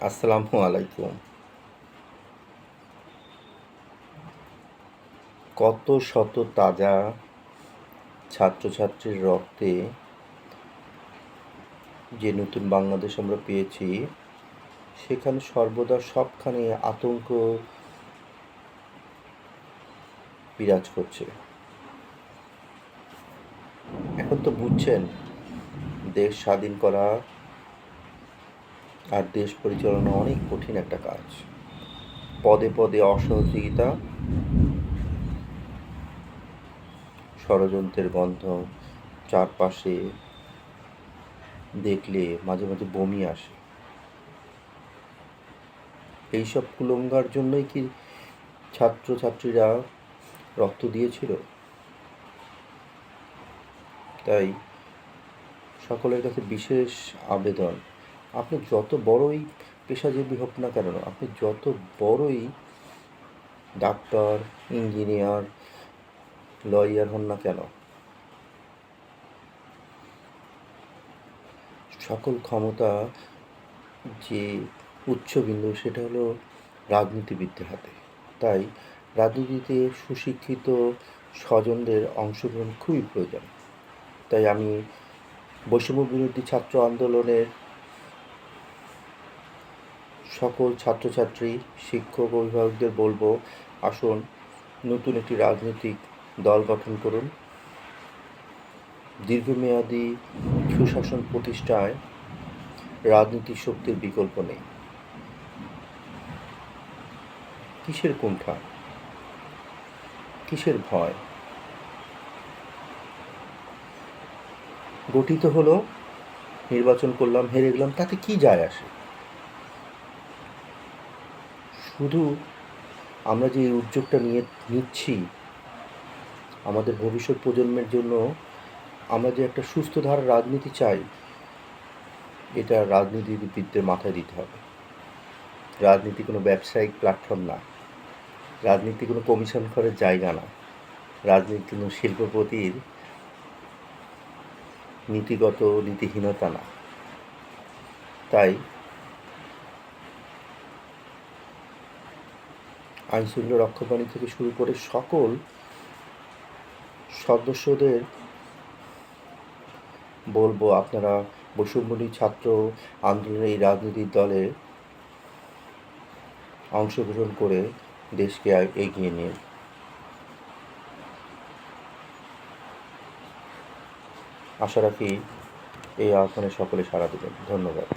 আসসালামু আলাইকুম। কত শত তাজা ছাত্রছাত্রীর রক্তে যে নতুন বাংলাদেশ আমরা পেয়েছি, সেখানে সর্বদা সবখানে আতঙ্ক বিরাজ করছে। এখন তো বুঝছেন, দেশ স্বাধীন করা আর দেশ পরিচালনা অনেক কঠিন একটা কাজ। পদে পদে অসহযোগিতা, ষড়যন্ত্রের গন্ধ চারপাশে দেখলে মাঝে মাঝে বমি আসে। এইসব কুলঙ্গার জন্যই কি ছাত্রছাত্রীরা রক্ত দিয়েছিল? তাই সকলের কাছে বিশেষ আবেদন, আপনি যত বড়ই পেশাজীবী হোক না কেন, আপনি যত বড়ই ডাক্তার, ইঞ্জিনিয়ার, লয়ার হন না কেন, সকল ক্ষমতা যে উচ্চবিন্দু সেটা হলো রাজনীতিবিদদের হাতে। তাই রাজনীতিতে সুশিক্ষিত স্বজনদের অংশগ্রহণ খুবই প্রয়োজন। তাই আমি বৈষম্য বিরোধী ছাত্র আন্দোলনের সকল ছাত্রছাত্রী, শিক্ষক, অভিভাবকদের বলবো, আসুন নতুন একটি রাজনৈতিক দল গঠন করুন। দীর্ঘমেয়াদী সুশাসন প্রতিষ্ঠায় রাজনীতিক শক্তির বিকল্প নেই। কিসের কুণ্ঠা, কিসের ভয়? গঠিত হলো, নির্বাচন করলাম, হেরে গেলাম, তাতে কি যায় আসে? শুধু আমরা যে এই উদ্যোগটা নিচ্ছি আমাদের ভবিষ্যৎ প্রজন্মের জন্য, আমরা যে একটা সুস্থ ধারার রাজনীতি চাই, এটা রাজনীতিবিদদের মাথায় দিতে হবে। রাজনীতি কোনো ব্যবসায়িক প্ল্যাটফর্ম না, রাজনীতি কোনো কমিশন করার জায়গা না, রাজনীতি কোনো শিল্পপতির নীতিগত নীতিহীনতা না। তাই আইনশৃঙ্খলা রক্ষাকারী থেকে শুরু করে সকল সদস্যদের বলবো, আপনারা বৈষম্যবিরোধী ছাত্র আন্দোলনের এই রাজনৈতিক দলে অংশগ্রহণ করে দেশকে এগিয়ে নিয়ে আশা রাখি এই আহ্বানে সকলে সাড়া দেবেন। ধন্যবাদ।